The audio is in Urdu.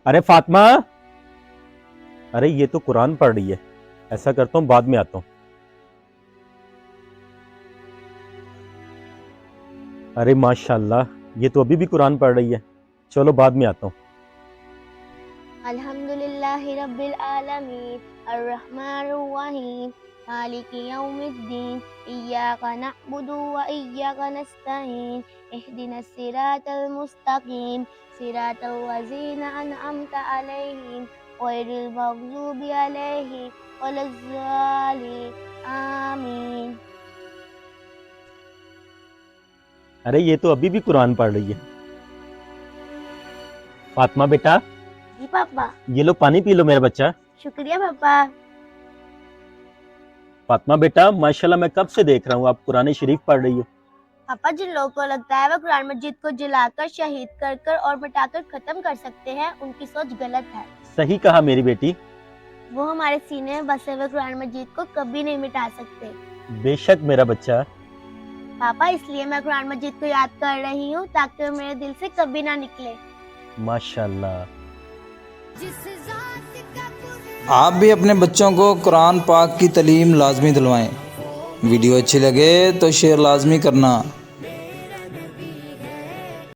ارے فاطمہ، ارے یہ تو قرآن پڑھ رہی ہے. ایسا کرتا ہوں بعد میں آتا ہوں. ارے ماشاءاللہ، یہ تو ابھی بھی قرآن پڑھ رہی ہے. چلو بعد میں آتا ہوں. الحمدللہ رب العالمین الرحمن الرحیم مالک یوم الدین ایاک نعبد و ایاک نستعین اہدنا الصراط المستقیم صراط الذین انعمت علیہم غیر المغضوب علیہم ولا الضالین آمین. ارے یہ تو ابھی بھی قرآن پڑھ رہی ہے. فاطمہ بیٹا، جی پاپا. یہ لو پانی پی لو میرا بچہ. شکریہ پاپا. فاطمہ بیٹا، ماشاءاللہ میں کب سے دیکھ رہا ہوں آپ قرآن شریف پڑھ رہی ہو. پاپا، جن لوگوں کو لگتا ہے وہ قرآن مجید کو جلا کر، شہید کر کر اور مٹا کر ختم کر سکتے ہیں، ان کی سوچ غلط ہے. صحیح کہا میری بیٹی. وہ ہمارے سینے میں بسے ہوئے قرآن مجید کو کبھی نہیں مٹا سکتے. بے شک میرا بچہ. پاپا، اس لیے میں قرآن مجید کو یاد کر رہی ہوں تاکہ وہ میرے دل سے کبھی نہ نکلے. ماشاءاللہ. آپ بھی اپنے بچوں کو قرآن پاک کی تعلیم لازمی دلوائیں. ویڈیو اچھی لگے تو شیئر لازمی کرنا.